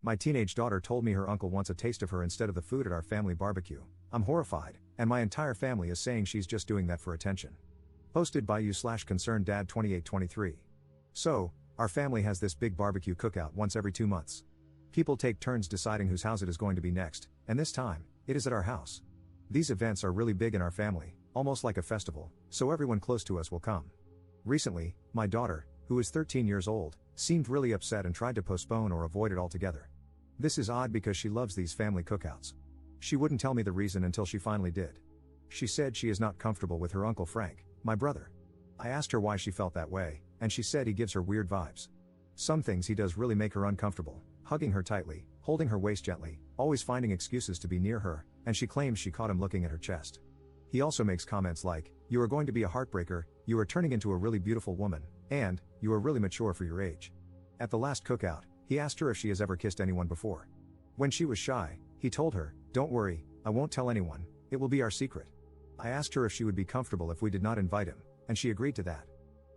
My teenage daughter told me her uncle wants a taste of her instead of the food at our family barbecue. I'm horrified, and my entire family is saying she's just doing that for attention. Posted by you/ConcernedDad 2823. So, our family has this big barbecue cookout once every 2 months. People take turns deciding whose house it is going to be next, and this time, it is at our house. These events are really big in our family, almost like a festival, so everyone close to us will come. Recently, my daughter, who is 13 years old, seemed really upset and tried to postpone or avoid it altogether. This is odd because she loves these family cookouts. She wouldn't tell me the reason until she finally did. She said she is not comfortable with her Uncle Frank, my brother. I asked her why she felt that way, and she said he gives her weird vibes. Some things he does really make her uncomfortable, hugging her tightly, holding her waist gently, always finding excuses to be near her, and she claims she caught him looking at her chest. He also makes comments like, "You are going to be a heartbreaker, you are turning into a really beautiful woman, and, you are really mature for your age." At the last cookout, he asked her if she has ever kissed anyone before. When she was shy, he told her, "Don't worry, I won't tell anyone, it will be our secret." I asked her if she would be comfortable if we did not invite him, and she agreed to that.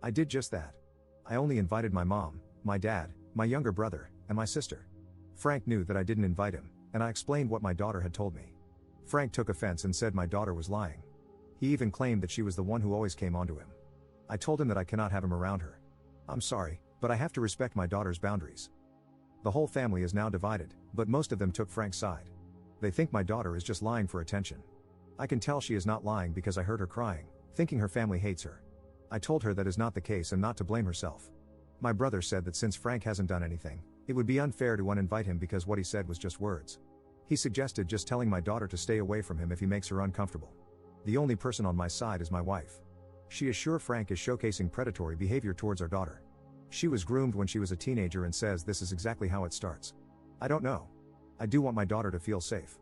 I did just that. I only invited my mom, my dad, my younger brother, and my sister. Frank knew that I didn't invite him, and I explained what my daughter had told me. Frank took offense and said my daughter was lying. He even claimed that she was the one who always came onto him. I told him that I cannot have him around her. I'm sorry, but I have to respect my daughter's boundaries. The whole family is now divided, but most of them took Frank's side. They think my daughter is just lying for attention. I can tell she is not lying because I heard her crying, thinking her family hates her. I told her that is not the case and not to blame herself. My brother said that since Frank hasn't done anything, it would be unfair to uninvite him because what he said was just words. He suggested just telling my daughter to stay away from him if he makes her uncomfortable. The only person on my side is my wife. She is sure Frank is showcasing predatory behavior towards our daughter. She was groomed when she was a teenager and says this is exactly how it starts. I don't know. I do want my daughter to feel safe.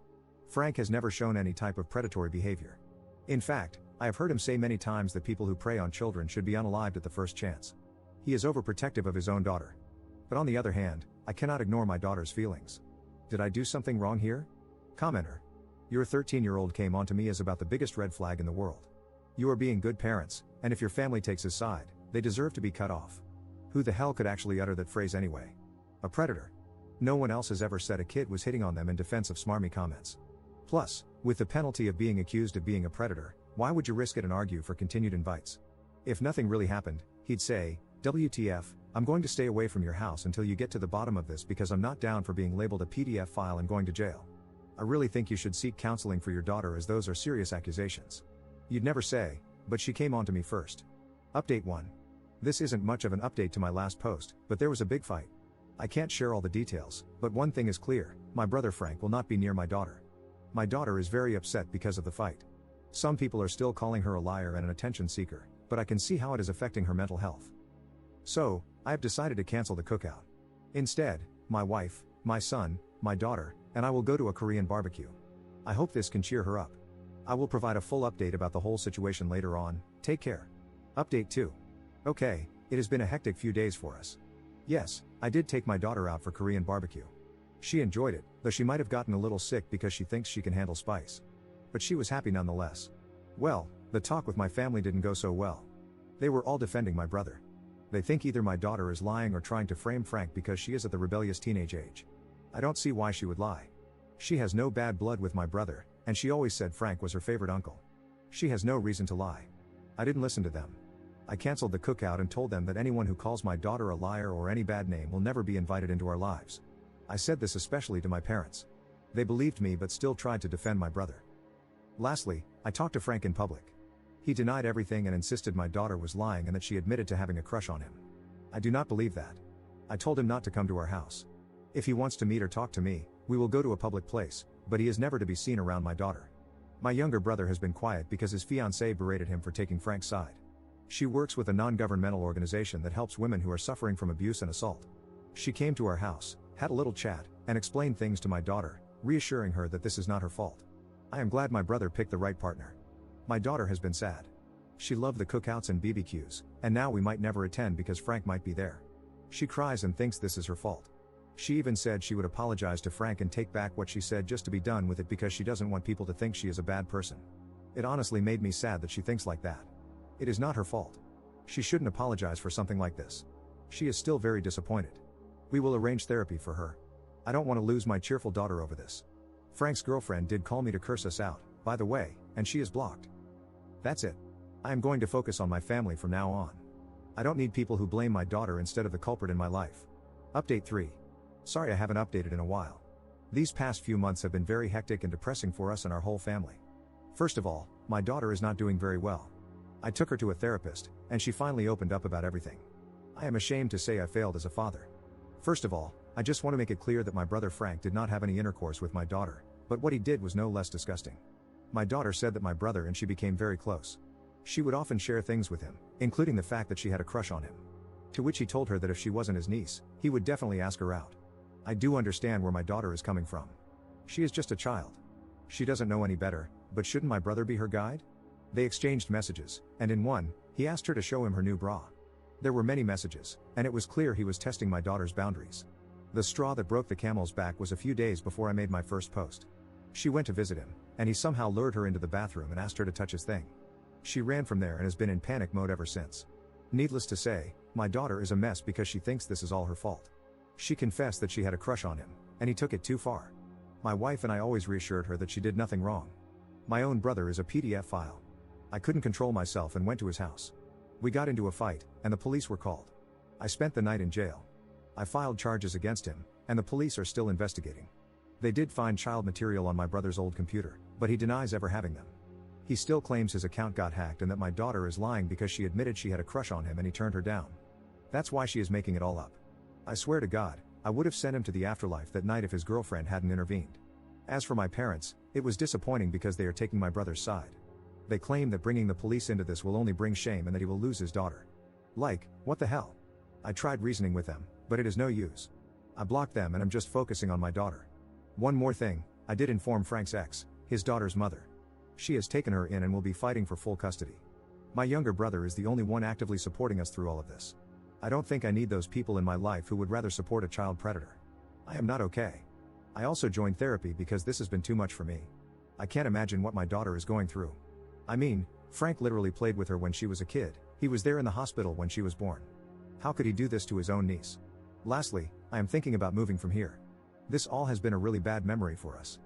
Frank has never shown any type of predatory behavior. In fact, I have heard him say many times that people who prey on children should be unalived at the first chance. He is overprotective of his own daughter. But on the other hand, I cannot ignore my daughter's feelings. Did I do something wrong here? Commenter. Your 13-year-old came onto me as about the biggest red flag in the world. You are being good parents, and if your family takes his side, they deserve to be cut off. Who the hell could actually utter that phrase anyway? A predator. No one else has ever said a kid was hitting on them in defense of smarmy comments. Plus, with the penalty of being accused of being a predator, why would you risk it and argue for continued invites? If nothing really happened, he'd say, "WTF, I'm going to stay away from your house until you get to the bottom of this because I'm not down for being labeled a PDF file and going to jail." I really think you should seek counseling for your daughter as those are serious accusations. You'd never say, but she came on to me first. Update 1. This isn't much of an update to my last post, but there was a big fight. I can't share all the details, but one thing is clear, my brother Frank will not be near my daughter. My daughter is very upset because of the fight. Some people are still calling her a liar and an attention seeker, but I can see how it is affecting her mental health. So, I have decided to cancel the cookout. Instead, my wife, my son, my daughter, and I will go to a Korean barbecue. I hope this can cheer her up. I will provide a full update about the whole situation later on. Take care. Update 2. Okay, it has been a hectic few days for us. Yes, I did take my daughter out for Korean barbecue. She enjoyed it, though she might have gotten a little sick because she thinks she can handle spice. But she was happy nonetheless. Well, the talk with my family didn't go so well. They were all defending my brother. They think either my daughter is lying or trying to frame Frank because she is at the rebellious teenage age. I don't see why she would lie. She has no bad blood with my brother, and she always said Frank was her favorite uncle. She has no reason to lie. I didn't listen to them. I canceled the cookout and told them that anyone who calls my daughter a liar or any bad name will never be invited into our lives. I said this especially to my parents. They believed me but still tried to defend my brother. Lastly, I talked to Frank in public. He denied everything and insisted my daughter was lying and that she admitted to having a crush on him. I do not believe that. I told him not to come to our house. If he wants to meet or talk to me, we will go to a public place, but he is never to be seen around my daughter. My younger brother has been quiet because his fiancée berated him for taking Frank's side. She works with a non-governmental organization that helps women who are suffering from abuse and assault. She came to our house, had a little chat, and explained things to my daughter, reassuring her that this is not her fault. I am glad my brother picked the right partner. My daughter has been sad. She loved the cookouts and BBQs, and now we might never attend because Frank might be there. She cries and thinks this is her fault. She even said she would apologize to Frank and take back what she said just to be done with it because she doesn't want people to think she is a bad person. It honestly made me sad that she thinks like that. It is not her fault. She shouldn't apologize for something like this. She is still very disappointed. We will arrange therapy for her. I don't want to lose my cheerful daughter over this. Frank's girlfriend did call me to curse us out, by the way, and she is blocked. That's it. I am going to focus on my family from now on. I don't need people who blame my daughter instead of the culprit in my life. Update 3. Sorry I haven't updated in a while. These past few months have been very hectic and depressing for us and our whole family. First of all, my daughter is not doing very well. I took her to a therapist, and she finally opened up about everything. I am ashamed to say I failed as a father. First of all, I just want to make it clear that my brother Frank did not have any intercourse with my daughter, but what he did was no less disgusting. My daughter said that my brother and she became very close. She would often share things with him, including the fact that she had a crush on him. To which he told her that if she wasn't his niece, he would definitely ask her out. I do understand where my daughter is coming from. She is just a child. She doesn't know any better, but shouldn't my brother be her guide? They exchanged messages, and in one, he asked her to show him her new bra. There were many messages, and it was clear he was testing my daughter's boundaries. The straw that broke the camel's back was a few days before I made my first post. She went to visit him, and he somehow lured her into the bathroom and asked her to touch his thing. She ran from there and has been in panic mode ever since. Needless to say, my daughter is a mess because she thinks this is all her fault. She confessed that she had a crush on him, and he took it too far. My wife and I always reassured her that she did nothing wrong. My own brother is a PDF file. I couldn't control myself and went to his house. We got into a fight, and the police were called. I spent the night in jail. I filed charges against him, and the police are still investigating. They did find child material on my brother's old computer, but he denies ever having them. He still claims his account got hacked and that my daughter is lying because she admitted she had a crush on him and he turned her down. That's why she is making it all up. I swear to God, I would have sent him to the afterlife that night if his girlfriend hadn't intervened. As for my parents, it was disappointing because they are taking my brother's side. They claim that bringing the police into this will only bring shame and that he will lose his daughter. Like, what the hell? I tried reasoning with them, but it is no use. I blocked them and I'm just focusing on my daughter. One more thing, I did inform Frank's ex, his daughter's mother. She has taken her in and will be fighting for full custody. My younger brother is the only one actively supporting us through all of this. I don't think I need those people in my life who would rather support a child predator. I am not okay. I also joined therapy because this has been too much for me. I can't imagine what my daughter is going through. I mean, Frank literally played with her when she was a kid, he was there in the hospital when she was born. How could he do this to his own niece? Lastly, I am thinking about moving from here. This all has been a really bad memory for us.